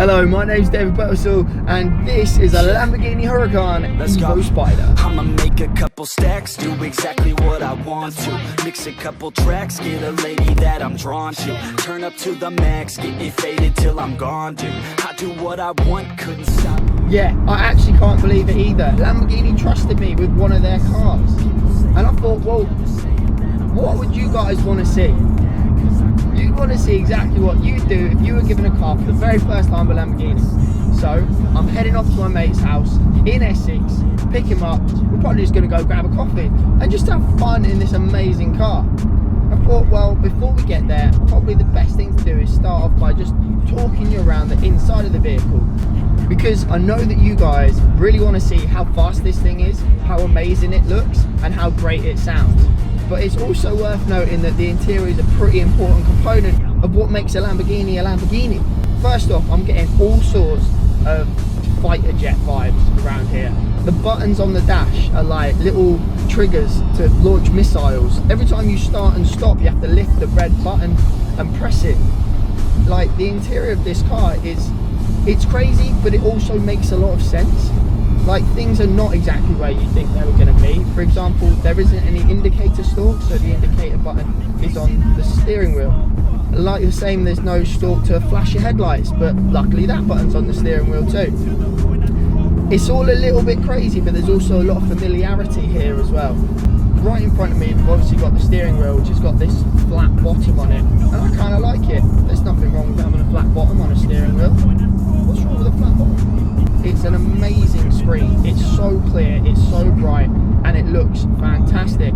Hello, my name's David Buttersall, and this is a Lamborghini Huracan Evo Spyder. I'ma make a couple stacks, do exactly what I want to. Mix a couple tracks, get a lady that I'm drawn to. Turn up to the max, get me faded till I'm gone, dude. I do what I want, couldn't stop. Yeah, I actually can't believe it either. Lamborghini trusted me with one of their cars. And I thought, well, what would you guys want to see? You'd want to see exactly what you'd do if you were given a car for the very first time with Lamborghini. So, I'm heading off to my mate's house in Essex, pick him up. We're probably just going to go grab a coffee and just have fun in this amazing car. I thought, well, before we get there, probably the best thing to do is start off by just talking you around the inside of the vehicle. Because I know that you guys really want to see how fast this thing is, how amazing it looks, and how great it sounds. But it's also worth noting that the interior is a pretty important component of what makes a Lamborghini a Lamborghini. First off, I'm getting all sorts of fighter jet vibes around here. The buttons on the dash are like little triggers to launch missiles. Every time you start and stop, you have to lift the red button and press it. Like, the interior of this car it's crazy, but it also makes a lot of sense. Like, things are not exactly where you think they were going to be. For example, there isn't any indicator stalk, so the indicator button is on the steering wheel. Like the same, there's no stalk to flash your headlights, but luckily that button's on the steering wheel too. It's all a little bit crazy, but there's also a lot of familiarity here as well. Right in front of me, we've obviously got the steering wheel, which has got this flat bottom on it, and I kind of like it. There's nothing wrong with having a flat bottom on a steering wheel. What's wrong with a flat bottom? It's an amazing screen. It's so clear, it's so bright, and it looks fantastic.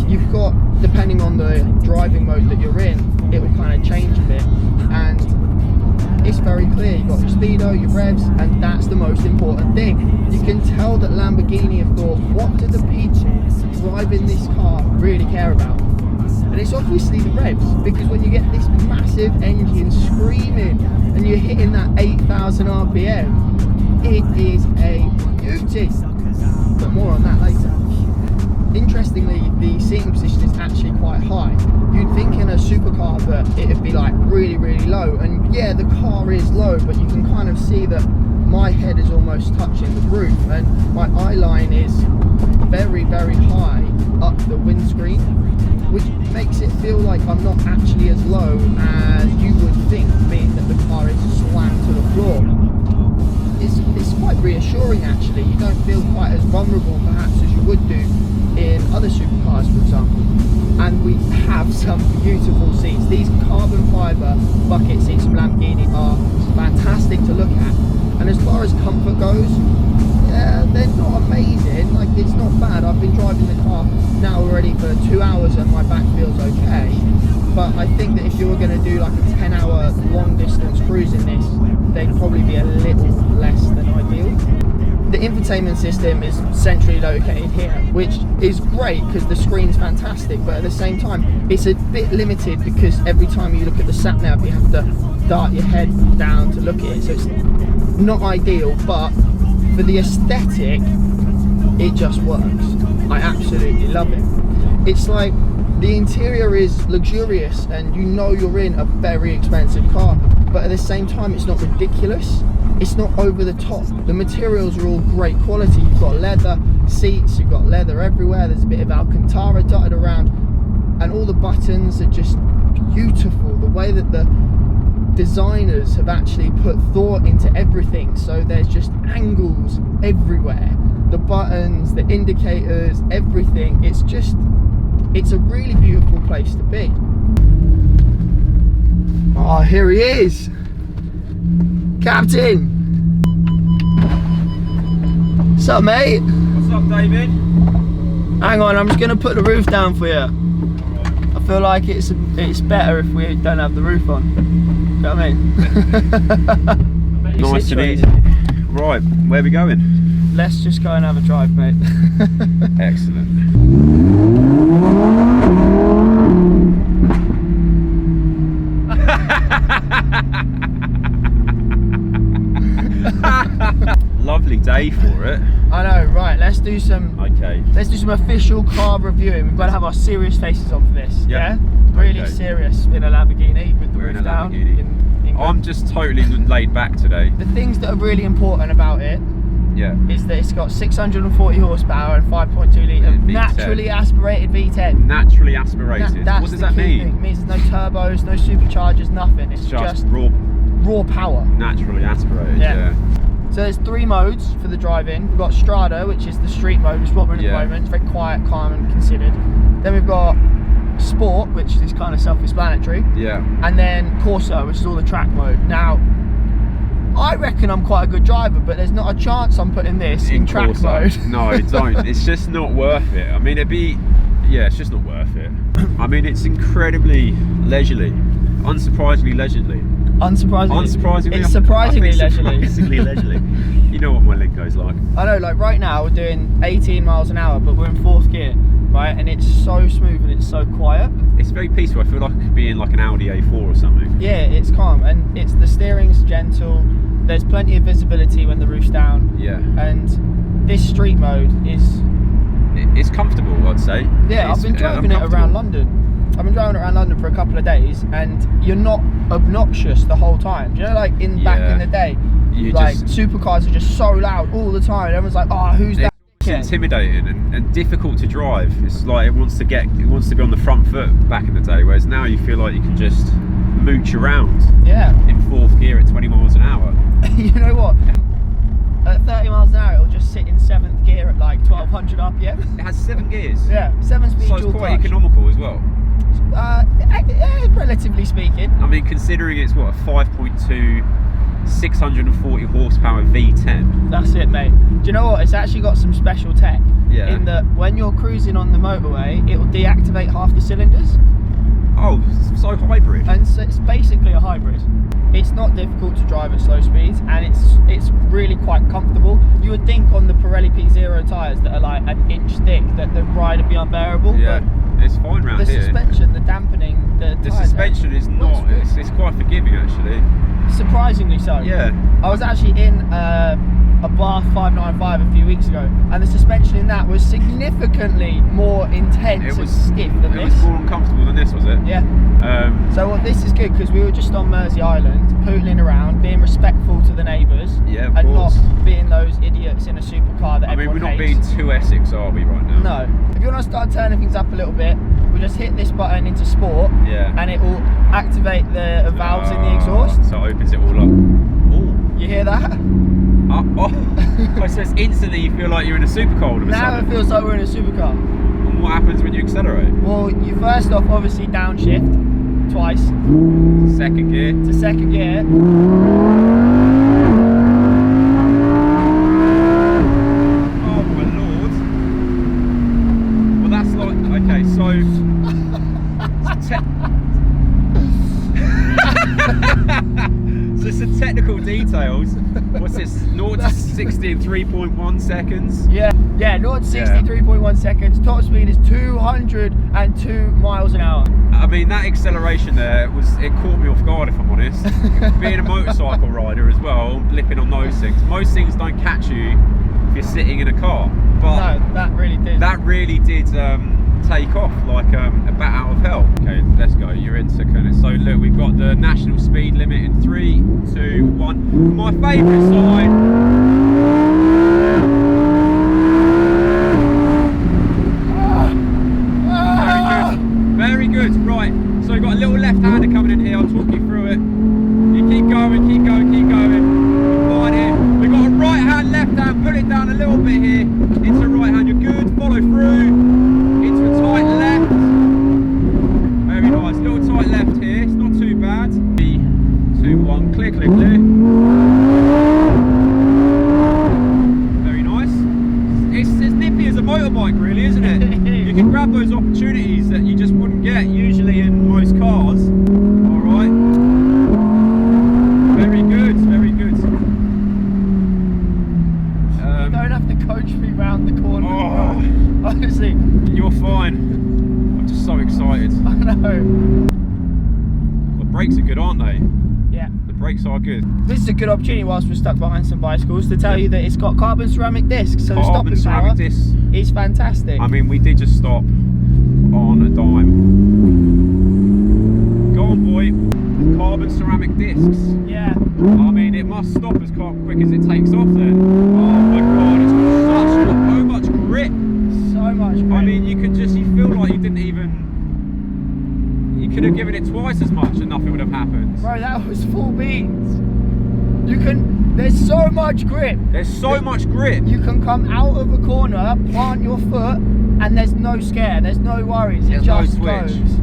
You've got, depending on the driving mode that you're in, it will kind of change a bit, and it's very clear. You've got your speedo, your revs, and that's the most important thing. You can tell that Lamborghini have thought, what do the people driving this car really care about? And it's obviously the revs, because when you get this massive engine screaming and you're hitting that 8,000 RPM, it is a beauty. But more on that later. Interestingly, the seating position is actually quite high. You'd think in a supercar that it'd be like really, really low, and yeah, the car is low, but you can kind of see that my head is almost touching the roof, and my eye line is very, very high up the windscreen, which makes it feel like I'm not actually as low as you would think, being that the car is slammed to the floor. It's quite reassuring actually. You don't feel quite as vulnerable perhaps as you would do in other supercars, for example. And we have some beautiful seats. These carbon fibre bucket seats from Lamborghini are fantastic to look at. And as far as comfort goes, yeah, they're not amazing. Like, it's not bad. I've been driving the car now already for 2 hours and my back feels okay. But I think that if you were going to do like a 10-hour long distance cruise in this, they'd probably be a little less than ideal. The infotainment system is centrally located here, which is great because the screen's fantastic, but at the same time it's a bit limited because every time you look at the sat nav you have to dart your head down to look at it, so it's not ideal, but for the aesthetic it just works. I absolutely love it. It's like the interior is luxurious and you know you're in a very expensive car, but at the same time it's not ridiculous. It's not over the top. The materials are all great quality. You've got leather seats, you've got leather everywhere, there's a bit of Alcantara dotted around, and all the buttons are just beautiful. The way that the designers have actually put thought into everything, so there's just angles everywhere. The buttons, the indicators, everything. It's a really beautiful place to be. Oh, here he is. Captain! What's up, mate? What's up, David? Hang on, I'm just going to put the roof down for you. I feel like it's better if we don't have the roof on. You know what I mean? Nice and easy. Right, where are we going? Let's just go and have a drive, mate. Excellent. Lovely day for it. I know, right, let's do some official car reviewing. We've got to have our serious faces on for this. Yeah? Really serious in a Lamborghini with the roof down in I'm just totally laid back today. The things that are really important about it Yeah. is that it's got 640 horsepower and 5.2 litre V10. naturally aspirated V10. Naturally aspirated. That's What does the that key mean? thing. It means there's no turbos, no superchargers, nothing. It's just raw, power. naturally aspirated. Yeah. Yeah. So there's 3 modes for the drive-in. We've got Strada, which is the street mode, which is what we're in at the moment. It's very quiet, calm and considered. Then we've got Sport, which is kind of self-explanatory. Yeah. And then Corsa, which is all the track mode. Now, I reckon I'm quite a good driver, but there's not a chance I'm putting this in track Corsa. mode. No, don't. It's just not worth it. I mean, it's just not worth it. I mean, it's incredibly leisurely, unsurprisingly leisurely. Unsurprisingly, it's surprisingly leisurely. Surprisingly leisurely. You know what my lingo's like. I know, like right now we're doing 18 miles an hour, but we're in 4th gear, right? And it's so smooth and it's so quiet. It's very peaceful. I feel like being like an Audi A4 or something. Yeah, it's calm, and the steering's gentle. There's plenty of visibility when the roof's down. Yeah. And this street mode is... It's comfortable, I'd say. Yeah, I've been driving it around London. I've been driving it around London for a couple of days, and you're not obnoxious the whole time. Do you know, like back in the day, supercars are just so loud all the time. Everyone's like, "Oh, who's that?" It's intimidating and difficult to drive. It's like it wants to be on the front foot back in the day, whereas now you feel like you can just mooch around. Yeah. In 4th gear at 20 miles an hour. You know what? At 30 miles an hour, it'll just sit in 7th gear at like 1200 RPM. It has 7 gears. Yeah, 7-speed so dual it's quite clutch. economical as well. Relatively speaking. I mean, considering it's what, a 5.2 640 horsepower V10. That's it, mate. Do you know what? It's actually got some special tech. Yeah. In that when you're cruising on the motorway, it will deactivate half the cylinders. Oh, so hybrid. And so it's basically a hybrid. It's not difficult to drive at slow speeds, and it's really quite comfortable. You would think on the Pirelli P0 tyres that are like an inch thick that the ride would be unbearable. Yeah, but it's fine round the here. suspension, the dampening, the suspension is not. It's quite forgiving actually. Surprisingly so. Yeah. I was actually in a Bath 595 a few weeks ago, and the suspension in that was significantly more intense and stiff than this. It was more uncomfortable than this, was it? Yeah. So this is good because we were just on Mersey Island, pootling around, being respectful to the neighbours, yeah, and not being those idiots in a supercar that everyone we're not hates. being too Essex, are we, right now? No. If you want to start turning things up a little bit, we just hit this button into Sport, and it will activate the valves in the exhaust. So it opens it all up. Ooh. You hear that? Oh, so it's instantly you feel like you're in a supercar all of a Now sudden. it feels like we're in a supercar. And what happens when you accelerate? Well, you first off obviously downshift twice. 2nd gear. To 2nd gear. Oh my lord. Well, that's like, okay, so just the technical details. What's this? 0 to 60 in 3.1 seconds. Yeah, 0 to 63.1 seconds. Top speed is 202 miles an hour. I mean, that acceleration there it caught me off guard, if I'm honest. Being a motorcycle rider as well, blipping on those things. Most things don't catch you if you're sitting in a car. But no, that really did. That really did take off like a bat out of hell. Okay, let's go. You're in second. So look, we've got the national speed limit in 3, 2, 1. My favourite side. Very good. Right. So we've got a little left-hander coming in here. I'll talk you through it. You keep going, keep going, keep going. Right here. We've got a right hand, left hand. Pull it down a little bit here into right hand. You're good. Follow through. Into a tight left. Very nice. Little tight left here. It's not too bad. 3, 2, 1. Clear, clear, clear. Very nice. It's as nippy as a motorbike, really, isn't it? You can grab those opportunities that you just wouldn't get usually in most cars. All right. Very good. Very good. You don't have to coach me round the corner. Oh, honestly. You're fine. I'm just so excited. I know. The brakes are good, aren't they? Yeah. The brakes are good. This is a good opportunity whilst we're stuck behind some bicycles to tell you that it's got carbon ceramic discs, so the Carbon stopping ceramic power discs. is fantastic. I mean, we did just stop on a dime. Go on, boy. carbon ceramic discs. Yeah. I mean, it must stop as quick as it takes off then. Oh my god, it's got so much grip. So much grip. I mean, you feel like you didn't even, you could have given it twice as much and nothing would have happened. Bro, that was full beans. There's so much grip. There's so much grip. You can come out of a corner, plant your foot, and there's no scare, there's no worries. There's it just no switch. goes.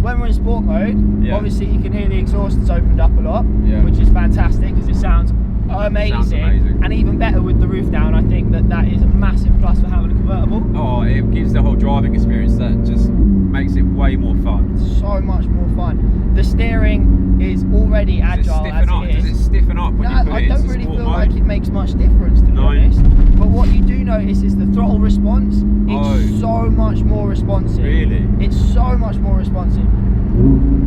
When we're in sport mode, Yeah. obviously you can hear the exhaust has opened up a lot, Yeah. which is fantastic because it sounds amazing. Sounds amazing. And even better with the roof down. I think that is a massive plus for having a convertible. Oh, it gives the whole driving experience that just makes it way more fun. So much more fun. The steering is already agile as it is. Does it stiffen up when you put I it don't into really sport feel mode? like it makes much difference, to be honest. But what you do notice is the throttle response. It's so much more responsive. Really? It's so much more responsive.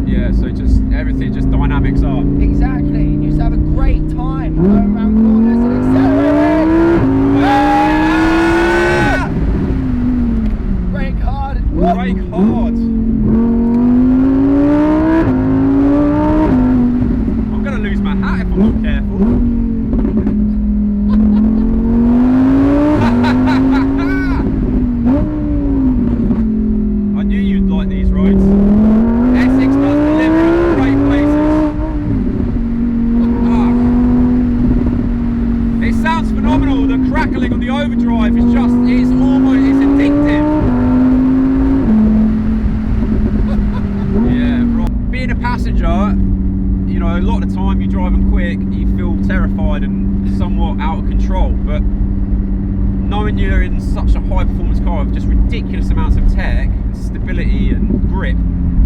Yeah, so just everything just dynamics up. Exactly. You just have a great time going around corners and accelerating. Ah! Brake hard. Brake hard. I'm gonna lose my hat if I'm not careful. I knew you'd like these roads. Essex does deliver in great places. It sounds phenomenal. The crackling on the overdrive is just, it's addictive. Yeah, right. Being a passenger, you know, a lot of the time you're driving quick, you feel terrified and somewhat out of control, but knowing you're in such a high performance car with just ridiculous amounts of tech, stability and grip,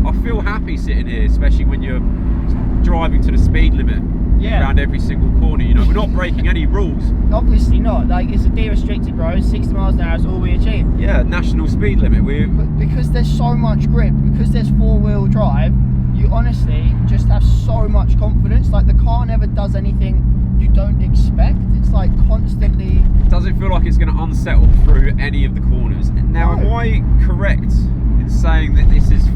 I feel happy sitting here, especially when you're driving to the speed limit around every single corner. You know, we're not breaking any rules. Obviously not. Like, it's a de-restricted road, 60 miles an hour is all we achieve. Yeah, national speed limit. But because there's so much grip, because there's four-wheel drive, you honestly just have so much confidence. Like, the car never does anything you don't expect. It's like constantly. Does it feel like it's going to unsettle through any of the corners? Now, am I correct in saying that this is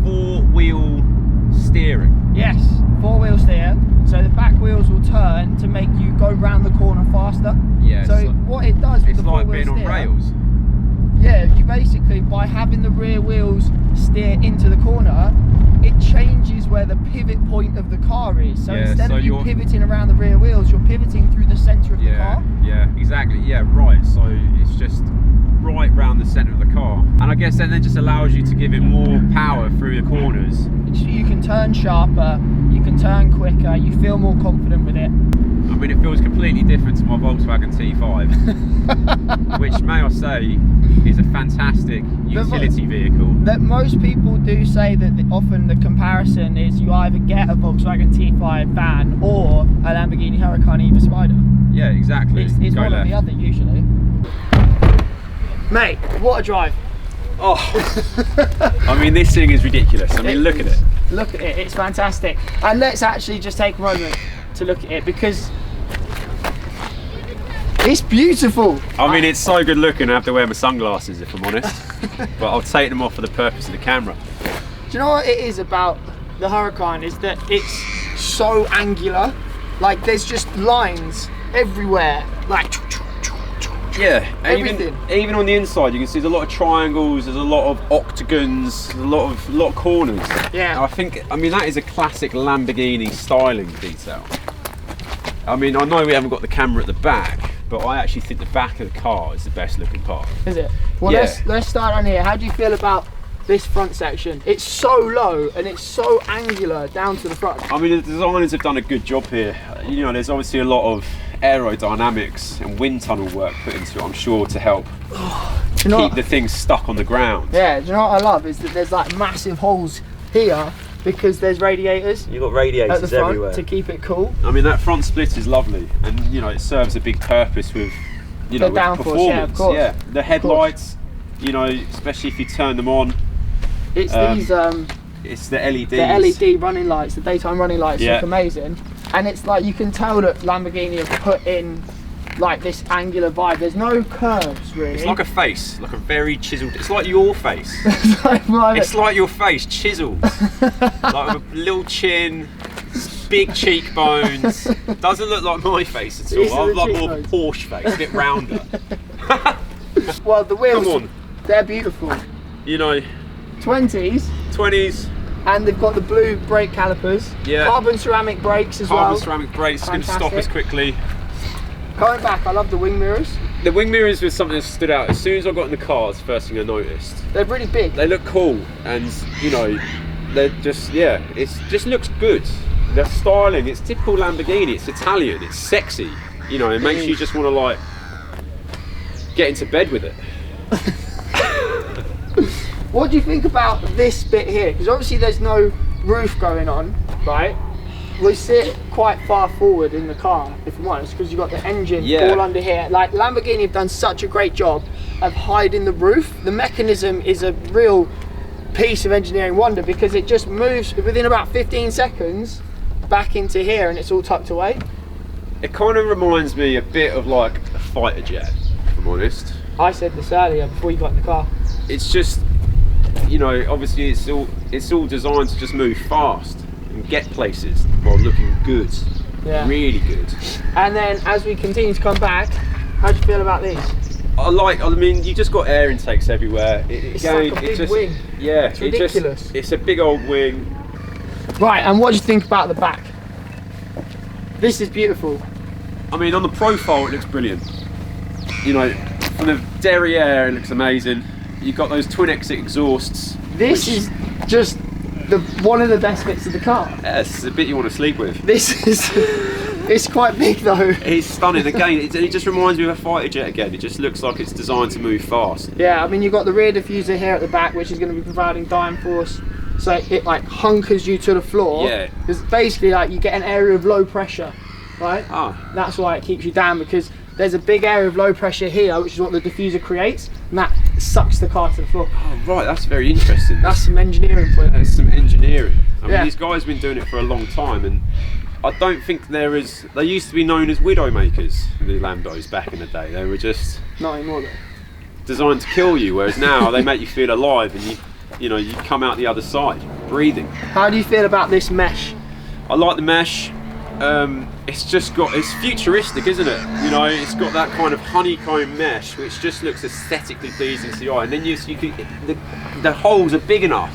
four-wheel steering? Yes, four-wheel steer. So the back wheels will turn to make you go round the corner faster. Yeah. So what it does with it's the like four-wheel being steer, on rails. yeah, you basically, by having the rear wheels steer into the corner, it changes where the pivot point of the car is. So instead of you pivoting around the rear wheels, you're pivoting through the centre of the car. Yeah, exactly. Yeah, right. So it's just right round the centre of the car. And I guess then it just allows you to give it more power through the corners. You can turn sharper, you can turn quicker, you feel more confident with it. I mean, it feels completely different to my Volkswagen T5, which, may I say, is a fantastic utility vehicle. That most people do say that often the comparison is you either get a Volkswagen T5 van or a Lamborghini Huracan Evo Spyder. Yeah, exactly. It's one or the other usually. Mate, what a drive. Oh, I mean, this thing is ridiculous. I mean, look at it. Look at it, it's fantastic. And let's actually just take a moment to look at it because it's beautiful. I mean, it's so good looking. I have to wear my sunglasses if I'm honest, but I'll take them off for the purpose of the camera. Do you know what it is about the Huracan is that it's so angular. Like, there's just lines everywhere, like yeah, everything. Even on the inside, you can see there's a lot of triangles, there's a lot of octagons, there's a lot of corners. Yeah. I mean, that is a classic Lamborghini styling detail. I mean, I know we haven't got the camera at the back, but I actually think the back of the car is the best looking part. Is it? Well, yeah. let's start on here. How do you feel about this front section? It's so low and it's so angular down to the front. I mean, the designers have done a good job here. You know, there's obviously a lot of aerodynamics and wind tunnel work put into it, I'm sure, to help keep the thing stuck on the ground. Yeah, do you know what I love is that there's like massive holes here because there's radiators. You've got radiators at the front everywhere to keep it cool. I mean, that front split is lovely, and you know, it serves a big purpose with, you know, the with downforce, performance. yeah, of course. Yeah, the headlights, you know, especially if you turn them on. It's it's the LEDs. The LED running lights, the daytime running lights look amazing. And it's like, you can tell that Lamborghini have put in like this angular vibe. There's no curves really. It's like a face, like a very chiseled. It's like your face. It's like your face, chiseled. Like with a little chin, big cheekbones. Doesn't look like my face at all. I'm like more of a Porsche face, a bit rounder. Well, the wheels, come on, they're beautiful. You know, 20s. And they've got the blue brake calipers. Yeah. Carbon ceramic brakes as well. Carbon ceramic brakes, going to stop us quickly. Coming back, I love the wing mirrors. The wing mirrors was something that stood out. As soon as I got in the car, it's the first thing I noticed. They're really big. They look cool, and you know, they're just, yeah, it just looks good. They're styling, it's typical Lamborghini, it's Italian, it's sexy. You know, it makes you just want to like, get into bed with it. What do you think about this bit here? Because obviously there's no roof going on, right? We sit quite far forward in the car, if I'm honest, because you've got the engine all under here. Like Lamborghini have done such a great job of hiding the roof. The mechanism is a real piece of engineering wonder because it just moves within about 15 seconds back into here and it's all tucked away. It kind of reminds me a bit of like a fighter jet, if I'm honest. I said this earlier before you got in the car. It's just, you know, obviously it's all designed to just move fast and get places while looking good, really good. And then as we continue to come back, how do you feel about these? I mean, you just got air intakes everywhere. It's like a big wing. Yeah, it's ridiculous. It's a big old wing. Right, and what do you think about the back? This is beautiful. I mean, on the profile it looks brilliant. You know, from the derriere it looks amazing. You've got those twin exit exhausts. This is just one of the best bits of the car. Yeah, it's the bit you want to sleep with. This is, it's quite big though. It's stunning. Again, it just reminds me of a fighter jet again. It just looks like it's designed to move fast. Yeah, I mean you've got the rear diffuser here at the back, which is going to be providing dyne force. So it like hunkers you to the floor. Yeah. Because basically like you get an area of low pressure, right? Ah. That's why it keeps you down, because there's a big area of low pressure here, which is what the diffuser creates, and that sucks the car to the floor. Oh, right, that's very interesting. That's some engineering for you. That's some engineering. I mean, these guys have been doing it for a long time, and I don't think they used to be known as widow makers, the Lambos back in the day. They were just not anymore though. Designed to kill you, whereas now they make you feel alive, and you know, you come out the other side, breathing. How do you feel about this mesh? I like the mesh. It's futuristic, isn't it? You know, it's got that kind of honeycomb mesh, which just looks aesthetically pleasing to the eye. And then the holes are big enough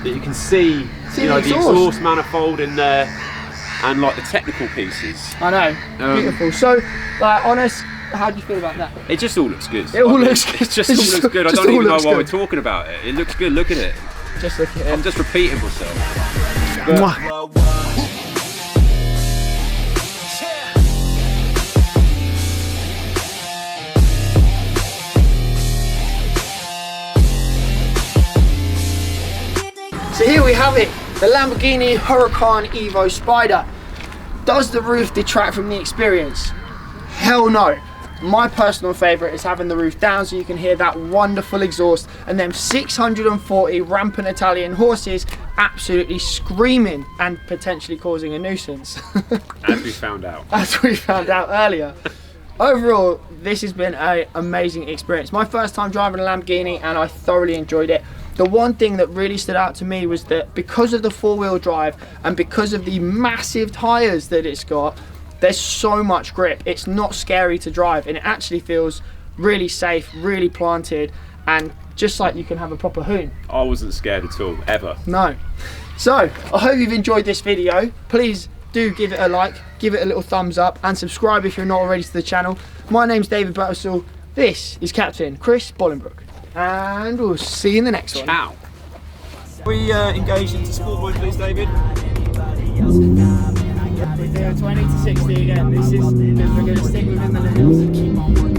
that you can see you know, the exhaust manifold in there, and like the technical pieces. I know, beautiful. So, like, honest, how do you feel about that? It just all looks good. It all looks good. It just all looks good. I don't even know why we're talking about it. It looks good. Look at it. Just look at it. I'm just repeating myself. So here we have it, the Lamborghini Huracan Evo Spyder. Does the roof detract from the experience? Hell no. My personal favourite is having the roof down so you can hear that wonderful exhaust and them 640 rampant Italian horses absolutely screaming and potentially causing a nuisance. As we found out. As we found out earlier. Overall, this has been an amazing experience. My first time driving a Lamborghini and I thoroughly enjoyed it. The one thing that really stood out to me was that because of the four-wheel drive and because of the massive tyres that it's got, there's so much grip. It's not scary to drive and it actually feels really safe, really planted, and just like you can have a proper hoon. I wasn't scared at all, ever. No. So, I hope you've enjoyed this video. Please do give it a like, give it a little thumbs up, and subscribe if you're not already to the channel. My name's David Buttersall. This is Captain Chris Bolingbroke. And we'll see you in the next one. Ciao. We engaged into sport mode, please, David. We're doing 20 to 60 again. We're going to stick within the limits.